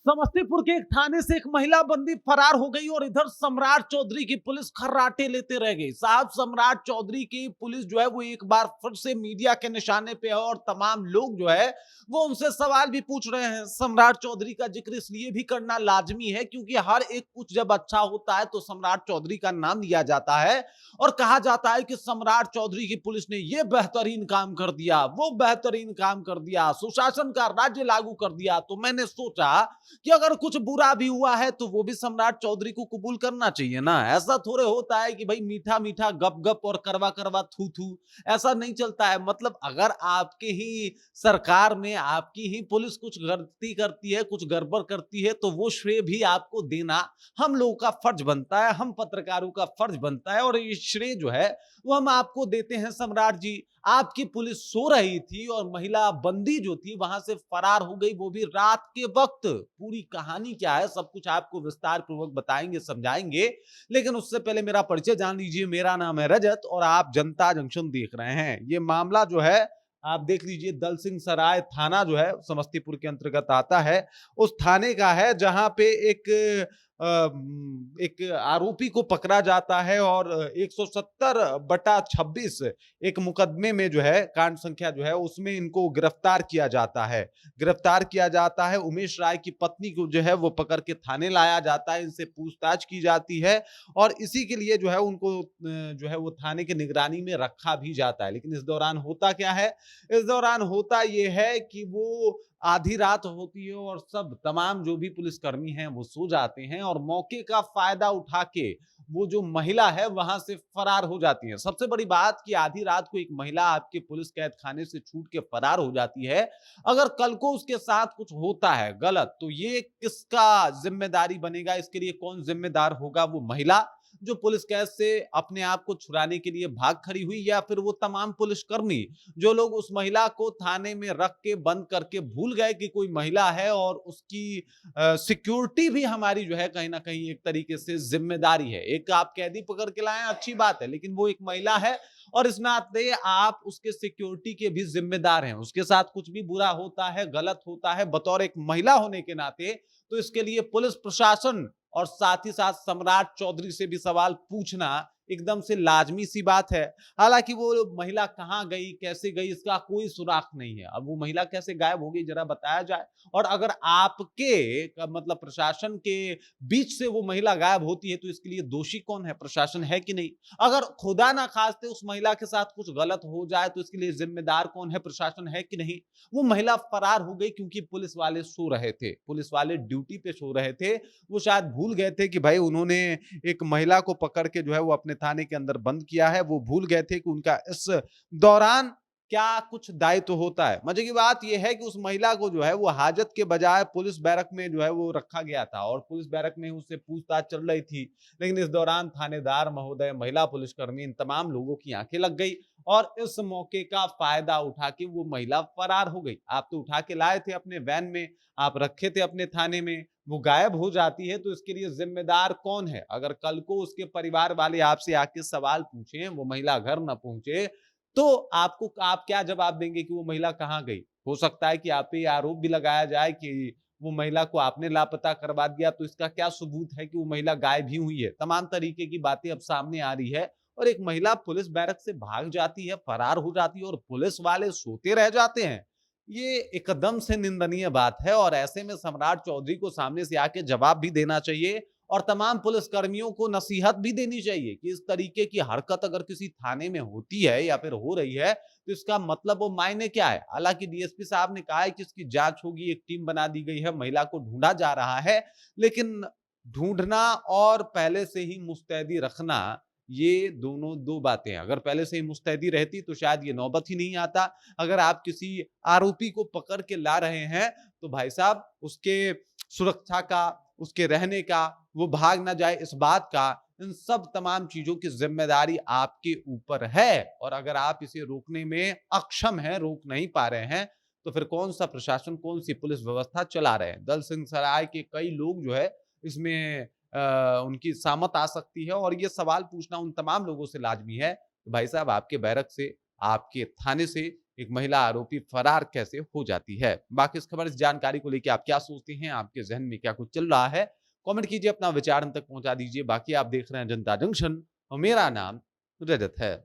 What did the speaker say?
समस्तीपुर के एक थाने से एक महिला बंदी फरार हो गई और इधर सम्राट चौधरी की पुलिस खर्राटे लेते रह गई। साहब, सम्राट चौधरी की पुलिस जो है वो एक बार फिर से मीडिया के निशाने पे है और तमाम लोग जो है वो उनसे सवाल भी पूछ रहे हैं। सम्राट चौधरी का जिक्र इसलिए भी करना लाजमी है क्योंकि हर एक कुछ जब अच्छा होता है तो सम्राट चौधरी का नाम लिया जाता है और कहा जाता है कि सम्राट चौधरी की पुलिस ने ये बेहतरीन काम कर दिया, वो बेहतरीन काम कर दिया, सुशासन का राज्य लागू कर दिया। तो मैंने सोचा कि अगर कुछ बुरा भी हुआ है तो वो भी सम्राट चौधरी को कबूल करना चाहिए ना। ऐसा थोड़े होता है कि भाई मीठा मीठा गप गप और करवा करवा थू थू, ऐसा नहीं चलता है। मतलब अगर आपके ही सरकार में आपकी ही पुलिस कुछ गलती करती है, कुछ गड़बड़ करती है, तो वो श्रेय भी आपको देना हम लोगों का फर्ज बनता है, हम पत्रकारों का फर्ज बनता है और ये श्रेय जो है वो हम आपको देते हैं। सम्राट जी, आपकी पुलिस सो रही थी और महिला बंदी जो थी वहां से फरार हो गई, वो भी रात के वक्त। पूरी कहानी क्या है सब कुछ आपको विस्तार पूर्वक बताएंगे, समझाएंगे, लेकिन उससे पहले मेरा परिचय जान लीजिए। मेरा नाम है रजत और आप जनता जंक्शन देख रहे हैं। ये मामला जो है आप देख लीजिए, दल सिंह सराय थाना जो है समस्तीपुर के अंतर्गत आता है, उस थाने का है जहां पे एक आरोपी को पकड़ा जाता है और 170/26 एक मुकदमे में जो है कांड संख्या जो है उसमें इनको गिरफ्तार किया जाता है। गिरफ्तार किया जाता है, उमेश राय की पत्नी को जो है वो पकड़ के थाने लाया जाता है, इनसे पूछताछ की जाती है और इसी के लिए जो है उनको जो है वो थाने की निगरानी में रखा भी जाता है। लेकिन इस दौरान होता क्या है, इस दौरान होता ये है कि वो आधी रात होती है और सब तमाम जो भी पुलिसकर्मी हैं वो सो जाते हैं और मौके का फायदा उठा के वो जो महिला है वहां से फरार हो जाती है। सबसे बड़ी बात कि आधी रात को एक महिला आपके पुलिस कैद खाने से छूट के फरार हो जाती है। अगर कल को उसके साथ कुछ होता है गलत तो ये किसका जिम्मेदारी बनेगा, इसके लिए कौन जिम्मेदार होगा? वो महिला जो पुलिस कैद से अपने आप को छुड़ाने के लिए भाग खड़ी हुई, या फिर वो तमाम पुलिसकर्मी जो लोग उस महिला को थाने में रख के बंद करके भूल गए कि कोई महिला है और उसकी सिक्योरिटी भी हमारी जो है कहीं ना कहीं एक तरीके से जिम्मेदारी है। एक आप कैदी पकड़ के लाए अच्छी बात है, लेकिन वो एक महिला है और इस नाते आप उसके सिक्योरिटी के भी जिम्मेदार हैं। उसके साथ कुछ भी बुरा होता है, गलत होता है, बतौर एक महिला होने के नाते तो इसके लिए पुलिस प्रशासन और साथ ही साथ सम्राट चौधरी से भी सवाल पूछना एकदम से लाजमी सी बात है। हालांकि वो महिला कहां गई, कैसे गई, इसका कोई सुराग नहीं है। अब वो महिला कैसे गायब हो गई जरा बताया जाए। और अगर आपके मतलब प्रशासन के बीच से वो महिला गायब होती है तो इसके लिए दोषी कौन है? प्रशासन है कि नहीं? अगर खुदा ना खास्ते उस महिला के साथ कुछ गलत हो जाए तो इसके लिए जिम्मेदार कौन है? प्रशासन है कि नहीं? वो महिला फरार हो गई क्योंकि पुलिस वाले सो रहे थे, पुलिस वाले ड्यूटी पे सो रहे थे। वो शायद भूल गए थे कि भाई उन्होंने एक महिला को पकड़ के जो है वो अपने थाने के अंदर बंद किया है। वो भूल गए थे कि उनका इस दौरान क्या कुछ दायित्व होता है। मजे की बात यह है कि उस महिला को जो है वो हाजत के बजाय पुलिस बैरक में जो है वो रखा गया था और पुलिस बैरक में उससे पूछताछ चल रही थी। लेकिन इस दौरान थानेदार महोदय, महिला पुलिसकर्मी, इन तमाम लोगों की आंखें लग गई और इस मौके का फायदा उठा के वो महिला फरार हो गई। आप तो उठा के लाए थे अपने वैन में, आप रखे थे अपने थाने में, वो गायब हो जाती है तो इसके लिए जिम्मेदार कौन है? अगर कल को उसके परिवार वाले आपसे आके सवाल पूछें, वो महिला घर न पहुंचे, तो आप क्या जवाब देंगे कि वो महिला कहां गई? हो सकता है कि आप पे आरोप भी लगाया जाए कि वो महिला को आपने लापता करवा दिया, तो इसका क्या सबूत है कि वो महिला गायब ही हुई है? तमाम तरीके की बातें अब सामने आ रही है और एक महिला पुलिस बैरक से भाग जाती है, फरार हो जाती है और पुलिस वाले सोते रह जाते हैं। ये एकदम से निंदनीय बात है और ऐसे में सम्राट चौधरी को सामने से आके जवाब भी देना चाहिए और तमाम पुलिसकर्मियों को नसीहत भी देनी चाहिए कि इस तरीके की हरकत अगर किसी थाने में होती है या फिर हो रही है तो इसका मतलब वो मायने क्या है। हालांकि डीएसपी साहब ने कहा है कि इसकी जांच होगी, एक टीम बना दी गई है, महिला को ढूंढा जा रहा है। लेकिन ढूंढना और पहले से ही मुस्तैदी रखना, ये दोनों दो बातें हैं। अगर पहले से ही मुस्तैदी रहती तो शायद ये नौबत ही नहीं आता। अगर आप किसी आरोपी को पकड़ के ला रहे हैं तो भाई साहब उसके सुरक्षा का, उसके रहने का, वो भाग ना जाए इस बात का, इन सब तमाम चीजों की जिम्मेदारी आपके ऊपर है। और अगर आप इसे रोकने में अक्षम हैं, रोक नहीं पा रहे हैं, तो फिर कौन सा प्रशासन, कौन सी पुलिस व्यवस्था चला रहे हैं? दल सिंह सराय के कई लोग जो है इसमें उनकी सामत आ सकती है और ये सवाल पूछना उन तमाम लोगों से लाजमी है कि भाई साहब आपके बैरक से, आपके थाने से एक महिला आरोपी फरार कैसे हो जाती है। बाकी इस खबर, इस जानकारी को लेके आप क्या सोचते हैं? आपके ज़हन में क्या कुछ चल रहा है? कमेंट कीजिए, अपना विचार हम तक पहुँचा दीजिए। बाकी आप देख रहे हैं जनता जंक्शन और मेरा नाम रजत है।